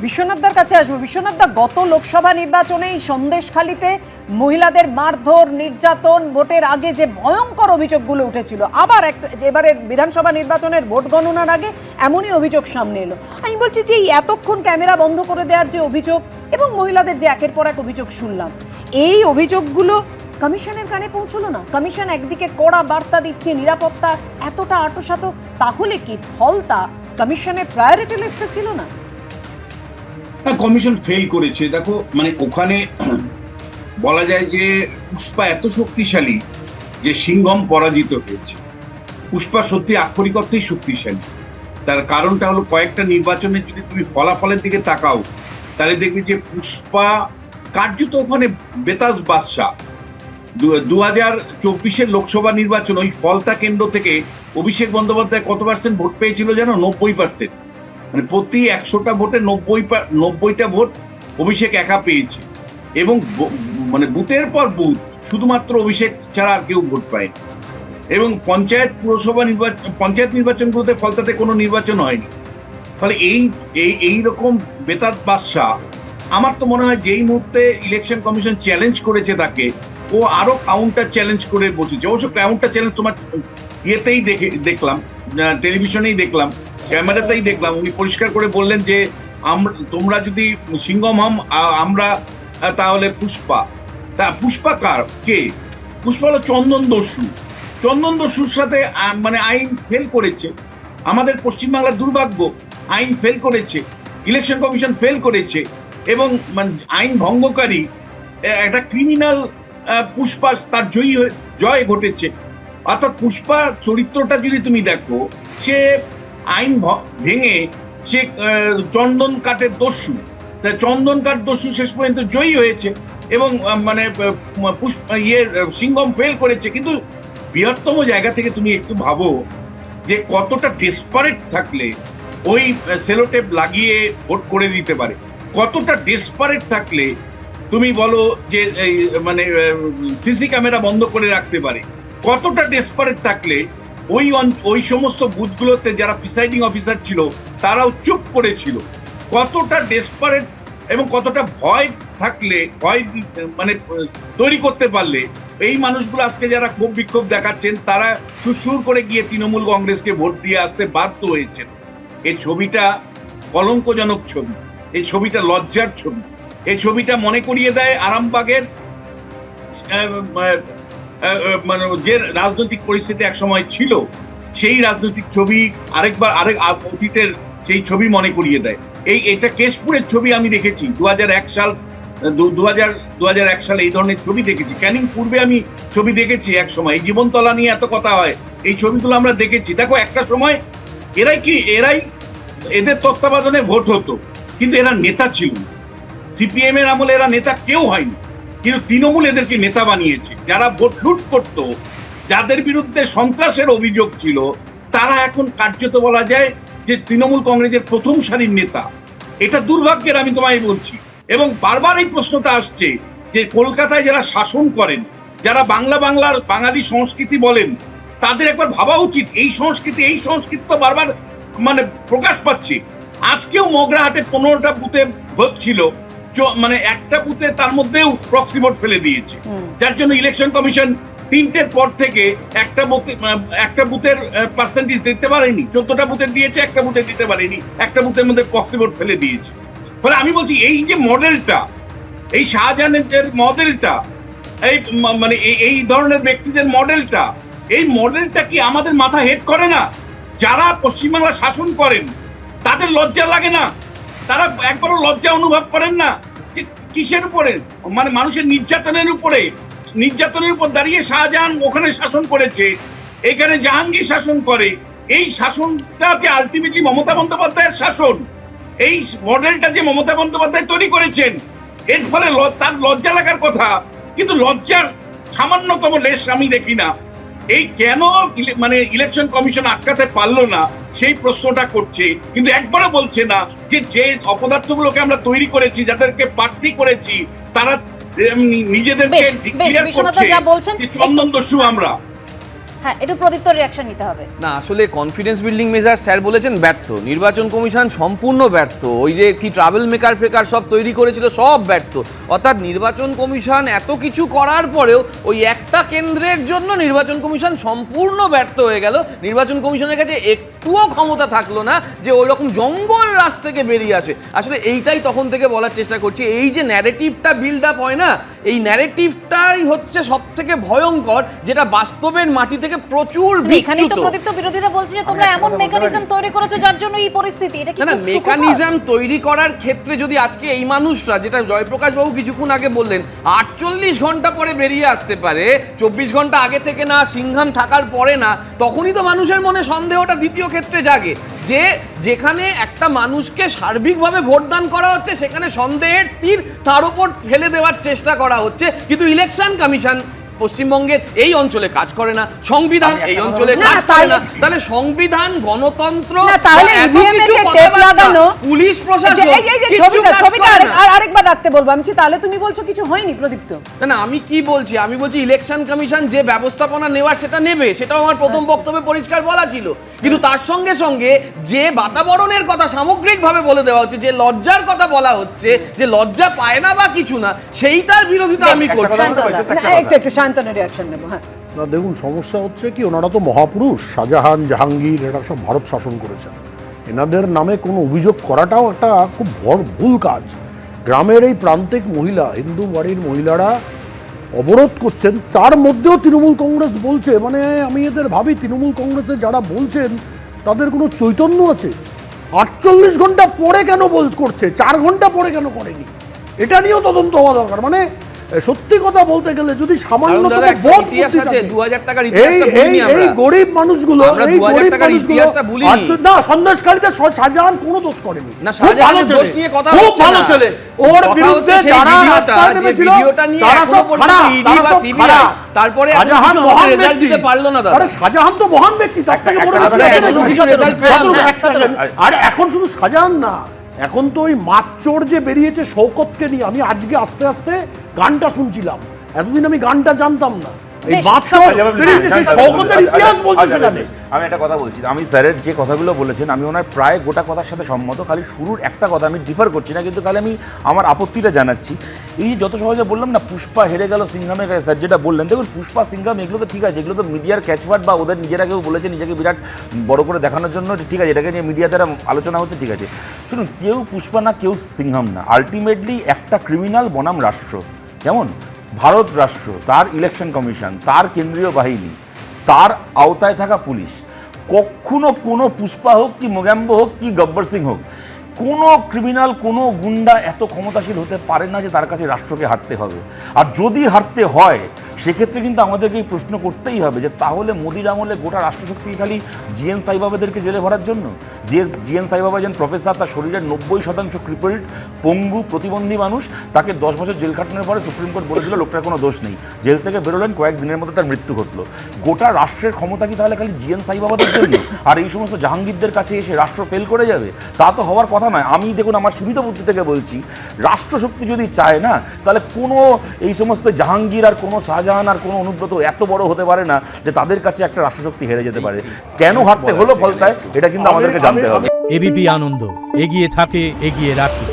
বিশ্বনাথদার কাছে আসবো। বিশ্বনাথদা, গত লোকসভা নির্বাচনে এই সন্দেশখালীতে মহিলাদের মারধর, নির্যাতন, ভোটের আগে যে ভয়ঙ্কর অভিযোগগুলো উঠেছিল, আবার এবারের বিধানসভা নির্বাচনের ভোট গণনার আগে এমনই অভিযোগ সামনে এলো। আমি বলছি যে এই এতক্ষণ ক্যামেরা বন্ধ করে দেওয়ার যে অভিযোগ এবং মহিলাদের যে একের পর এক অভিযোগ শুনলাম, এই অভিযোগগুলো কমিশনের কানে পৌঁছলো না। কমিশন একদিকে কড়া বার্তা দিচ্ছে, নিরাপত্তা এতটা আঁটোসাঁট, তাহলে কি ফলটা কমিশনের প্রায়োরিটি লিস্টে ছিল না? কমিশন ফেল করেছে। দেখো, মানে ওখানে বলা যায় যে পুষ্পা এত শক্তিশালী যে সিংহম পরাজিত হয়েছে। পুষ্পা সত্যি আক্ষরিক অর্থেই শক্তিশালী। তার কারণটা হলো, কয়েকটা নির্বাচনে যদি তুমি ফলাফলের দিকে তাকাও তাহলে দেখবে যে পুষ্পা কার্যত ওখানে বেতাজ বাদশা। 2024 লোকসভা নির্বাচন, ওই ফলতা কেন্দ্র থেকে অভিষেক বন্দ্যোপাধ্যায় কত পার্সেন্ট ভোট পেয়েছিল জানো? 90%। মানে প্রতি 100টা ভোটে 90টা ভোট অভিষেক একা পেয়েছে। এবং মানে বুথের পর বুথ শুধুমাত্র অভিষেক ছাড়া আর কেউ ভোট পায়নি। এবং পঞ্চায়েত নির্বাচনগুলোতে ফলতাতে কোনো নির্বাচন হয়নি। ফলে এই রকম বেতাজ বাদশা, আমার তো মনে হয় যেই মুহূর্তে ইলেকশন কমিশন চ্যালেঞ্জ করেছে তাকে, ও আরো কাউন্টার চ্যালেঞ্জ করে বসেছে। অবশ্য কাউন্টার চ্যালেঞ্জ তোমার ইয়েতেই দেখলাম, টেলিভিশনেই দেখলাম, ক্যামেরাতেই দেখলাম। উনি পরিষ্কার করে বললেন যে তোমরা যদি সিংহম হম, আমরা তাহলে পুষ্পা। তা পুষ্পা কে? পুষ্পা হলো চন্দন দস্যু। চন্দন দস্যুর সাথে মানে আইন ফেল করেছে। আমাদের পশ্চিমবাংলার দুর্ভাগ্য, আইন ফেল করেছে, ইলেকশন কমিশন ফেল করেছে, এবং মানে আইন ভঙ্গকারী একটা ক্রিমিনাল পুষ্পা তার জয় ঘটেছে। অর্থাৎ পুষ্পা চরিত্রটা যদি তুমি দেখো, সে আইন ভেঙে সে চন্দন কাঠের দস্যু। চন্দন কাঠ দস্যু শেষ পর্যন্ত জয়ী হয়েছে, এবং মানে সিংহম ফেল করেছে। কিন্তু বৃহত্তম জায়গা থেকে তুমি একটু ভাবো যে কতটা ডেসপারেট থাকলে ওই সেলোটেপ লাগিয়ে ভোট করে দিতে পারে। কতটা ডেসপারেট থাকলে তুমি বলো যে মানে সিসি ক্যামেরা বন্ধ করে রাখতে পারে। কতটা ডেসপারেট থাকলে ওই সমস্ত বুথগুলোতে যারা প্রিসাইডিং অফিসার ছিল তারাও চুপ করেছিল। কতটা ডেসপারেট এবং কতটা ভয় থাকলে, ভয় মানে তৈরি করতে পারলে এই মানুষগুলো আজকে যারা ক্ষোভ বিক্ষোভ দেখাচ্ছেন, তারা সুর করে গিয়ে তৃণমূল কংগ্রেসকে ভোট দিয়ে আসতে বাধ্য হয়েছেন। এই ছবিটা কলঙ্কজনক ছবি, এই ছবিটা লজ্জার ছবি। এই ছবিটা মনে করিয়ে দেয় আরামবাগের মানে যে রাজনৈতিক পরিস্থিতি এক সময় ছিল, সেই রাজনৈতিক ছবি আরেক অতীতের সেই ছবি মনে করিয়ে দেয়। এটা কেশপুরের ছবি আমি দেখেছি 2001 সালে এই ধরনের ছবি দেখেছি। ক্যানিং পূর্বে আমি ছবি দেখেছি এক সময়। এই জীবনতলা নিয়ে এত কথা হয়, এই ছবিগুলো আমরা দেখেছি। দেখো, একটা সময় এদের তত্ত্বাবধানে ভোট হতো, কিন্তু এরা নেতা ছিল। সিপিএম এর আমলে এরা নেতা কেউ হয়নি, কিন্তু তৃণমূল এদেরকে নেতা বানিয়েছে। যারা ভোট লুট করত, যাদের বিরুদ্ধে সন্ত্রাসের অভিযোগ ছিল, তারা এখন কার্যত বলা যায় যে তৃণমূল কংগ্রেসের প্রথম সারির নেতা। এটা দুর্ভাগ্যের, আমি তোমায় বলছি। এবং বারবার এই প্রশ্নটা আসছে যে কলকাতায় যারা শাসন করেন, যারা বাংলার বাঙালি সংস্কৃতি বলেন, তাদের একবার ভাবা উচিত। এই সংস্কৃতি তো বারবার মানে প্রকাশ পাচ্ছে। আজকেও মগরাহাটে 15টা বুথে ভোট ছিল, মানে একটা বুথে তার মধ্যেও প্রক্সি ভোট ফেলে দিয়েছে, যার জন্য ইলেকশন কমিশন 3টের পর থেকে একটা বুথের পার্সেন্টেজ দিতে পারেনি। 14টা বুথে দিয়েছে, একটা বুথে দিতে পারেনি, একটা বুথের মধ্যে প্রক্সি ভোট ফেলে দিয়েছে। ফলে আমি বলছি, এই যে মডেলটা, এই শাহজাহানের মডেলটা, এই মানে এই ধরনের ব্যক্তিদের মডেলটা, এই মডেলটা কি আমাদের মাথা হেড করে না? যারা পশ্চিমবাংলা শাসন করেন তাদের লজ্জা লাগে না? তারা একবারও লজ্জা অনুভব করেন না? কিসের উপরে? মানে মানুষের নির্যাতনের উপর দাঁড়িয়ে শাহজাহান ওখানে শাসন করেছে, এখানে জাহাঙ্গীর শাসন করে। এই শাসনটা যে আলটিমেটলি মমতা বন্দ্যোপাধ্যায়ের শাসন, এই মডেলটা যে মমতা বন্দ্যোপাধ্যায় তৈরি করেছেন, এর ফলে তার লজ্জা লাগার কথা, কিন্তু লজ্জার সামান্যতম লেশ আমি দেখি না। এই কেন মানে ইলেকশন কমিশন আটকাতে পারলো না, সেই প্রশ্নটা করছে, কিন্তু একবারও বলছে না যে অপদার্থগুলোকে আমরা তৈরি করেছি, যাদেরকে প্রার্থী করেছি, তারা নিজেদেরকে ডিক্লেয়ার করছে চন্দন দস্যু আমরা। হ্যাঁ, একটু প্রদীপ্তর রিঅ্যাকশন নিতে হবে। না আসলে কনফিডেন্স বিল্ডিং মেজার স্যার বলেছেন ব্যর্থ, নির্বাচন কমিশন সম্পূর্ণ ব্যর্থ, ওই যে কি ট্রাভেল মেকার ফেকার সব তৈরি করেছিল সব ব্যর্থ। অর্থাৎ নির্বাচন কমিশন এত কিছু করার পরেও ওই একটা কেন্দ্রের জন্য নির্বাচন কমিশন সম্পূর্ণ ব্যর্থ হয়ে গেল। নির্বাচন কমিশনের কাছে একটুও ক্ষমতা থাকলো না যে ওই রকম জঙ্গল রাজ থেকে বেরিয়ে আসে। আসলে এইটাই তখন থেকে বলার চেষ্টা করছি, এই যে ন্যারেটিভটা বিল্ড আপ হয় না, এই ন্যারেটিভটাই হচ্ছে সব থেকে ভয়ঙ্কর, যেটা বাস্তবের মাটি থেকে প্রচুর এখানেই তো প্রদীপ্ত বিরোধীরা বলছে যে তোমরা এমন মেকানিজম তৈরি করেছো যার জন্য এই পরিস্থিতি। এটা কি না মেকানিজম তৈরি করার ক্ষেত্রে যদি আজকে এই মানুষরা, যেটা জয়প্রকাশ বাবু কিছুক্ষণ আগে বললেন, 48 ঘন্টা পরে বেরিয়ে আসতে পারে, 24 ঘন্টা আগে থেকে না, সিংহাম থাকার পরে না, তখনই তো মানুষের মনে সন্দেহটা দ্বিতীয় ক্ষেত্রে জাগে যে যেখানে একটা মানুষকে সার্বিকভাবে ভোটদান করা হচ্ছে সেখানে সন্দেহের তীর তার উপর ফেলে দেওয়ার চেষ্টা করা হচ্ছে। কিন্তু ইলেকশন কমিশন পশ্চিমবঙ্গের এই অঞ্চলে কাজ করে না, সংবিধান এই অঞ্চলে কাজ করে না, তাহলে সংবিধান, গণতন্ত্র, তাহলে ইভিএম এ যে টেপ লাগানো, পুলিশ প্রশাসন, এই যে ছবিটা আরেকবার রাখতে বলবো আমি, তাহলে তুমি বলছো কিছু হয়নি প্রদীপ্ত? না আমি কি বলছি, আমি বলছি ইলেকশন কমিশন যে ব্যবস্থাপনা নেওয়ার সেটা নেবে, সেটাও আমার প্রথম বক্তব্যে পরিষ্কার বলা ছিল। কিন্তু তার সঙ্গে সঙ্গে যে বাতাবরণের কথা সামগ্রিকভাবে বলে দেওয়া হচ্ছে, যে লজ্জার কথা বলা হচ্ছে, যে লজ্জা পায় না বা কিছু না, সেইটার বিরোধিতা আমি করছি। একটু শান্তনের রিঅ্যাকশন নেব। হ্যাঁ না দেখুন, সমস্যা হচ্ছে কি, ওনারা তো মহাপুরুষ, শাহজাহান, জাহাঙ্গীর, এরা সব ভারত শাসন করেছেন, এনাদের নামে কোনো অভিযোগ করাটাও একটা খুব ভুল কাজ। গ্রামের এই প্রান্তিক মহিলা, হিন্দু বাড়ির মহিলারা অবরোধ করছেন, তার মধ্যেও তৃণমূল কংগ্রেস বলছে, মানে আমি এদের ভাবি তৃণমূল কংগ্রেসে যারা বলছেন তাদের কোনো চৈতন্য আছে? 48 ঘন্টা পরে কেন করছে, 4 ঘন্টা পরে কেন করেনি, এটা নিয়েও তদন্ত হওয়া দরকার। মানে সত্যি কথা বলতে গেলে যদি সামান্য এই গরিব মানুষগুলো, এই গরিব মানুষগুলো না, সন্দেশকারীদের শাহজাহান কোনো দোষ করেনি, খুব ভালো ছেলে, ওর বিরুদ্ধে যারা রাস্তায় নেমেছিল তারা সব খারাপ। তারপরে শাহজাহান তো মহান ব্যক্তি, তার থেকে বড়। আর এখন শুধু শাহজাহান না, এখন তো ওই মাতচোর যে বেরিয়েছে শওকতকে নিয়ে, আমি আজকে আস্তে আস্তে গানটা শুনছিলাম, এতদিন আমি গানটা জানতাম না। এই মাতচোর বেরিয়েছে, সেই শওকতের ইতিহাস বলছে সেখানে। আমি একটা কথা বলছি, আমি স্যারের যে কথাগুলো বলেছেন আমি ওনার প্রায় গোটা কথার সাথে সম্মত, খালি শুরুর একটা কথা আমি ডিফার করছি না, কিন্তু খালি আমি আমার আপত্তিটা জানাচ্ছি। এই যত সহজে বললাম না, পুষ্পা হেরে গেল সিংহামের কাছে, স্যার যেটা বললেন, দেখুন পুষ্পা সিংহাম এগুলো তো ঠিক আছে, এগুলো তো মিডিয়ার ক্যাচওয়ার্ড বা ওদের নিজেরা কেউ বলেছে নিজেকে বিরাট বড় করে দেখানোর জন্য, ঠিক আছে, এটাকে নিয়ে মিডিয়া দ্বারা আলোচনা হচ্ছে, ঠিক আছে। শুনুন, কেউ পুষ্পা না, কেউ সিংহাম না, আলটিমেটলি একটা ক্রিমিনাল বনাম রাষ্ট্র, যেমন ভারত রাষ্ট্র, তার ইলেকশন কমিশন, তার কেন্দ্রীয় বাহিনী, তার আওতায় থাকা পুলিশ, কখনো কোনো পুষ্পা হোক কি মোগাম্বো হোক কি গব্বর সিং হোক, কোনো ক্রিমিনাল, কোনো গুন্ডা এত ক্ষমতাশীল হতে পারে না যে তার কাছে রাষ্ট্রকে হারতে হবে। আর যদি হারতে হয় সেক্ষেত্রে কিন্তু আমাদেরকে এই প্রশ্ন করতেই হবে যে তাহলে মোদির আমলে গোটা রাষ্ট্রশক্তি খালি জিএন সাইবাবাদেরকে জেলে ভরার জন্য? যে জিএন সাইবাবা যেন প্রফেসর, তার শরীরের 90% ক্রিপল্ড, পঙ্গু, প্রতিবন্ধী মানুষ, তাকে 10 বছর জেল খাটানোর পরে সুপ্রিম কোর্ট বলেছিল লোকটার কোনো দোষ নেই, জেল থেকে বেরোলেন, কয়েকদিনের মধ্যে তার মৃত্যু ঘটলো। গোটা রাষ্ট্রের ক্ষমতা কি তাহলে খালি জিএন সাইবাবাদের জন্য আর এই সমস্ত জাহাঙ্গীরদের কাছে এসে রাষ্ট্র ফেল করে যাবে? তা তো হওয়ার কথা নয়। আমি দেখুন আমার সীমিত বুদ্ধি থেকে বলছি, রাষ্ট্রশক্তি যদি চায় না, তাহলে কোনো এই সমস্ত জাহাঙ্গীর আর কোনো শাহজাহান আর কোনো অনুব্রত এত বড় হতে পারে না যে তাদের কাছে একটা রাষ্ট্রশক্তি হেরে যেতে পারে। কেন হারতে হলো ফলতায়, এটা কিন্তু আমাদেরকে জানতে হবে। এবিপি আনন্দ, এগিয়ে থাকে, এগিয়ে রাখে।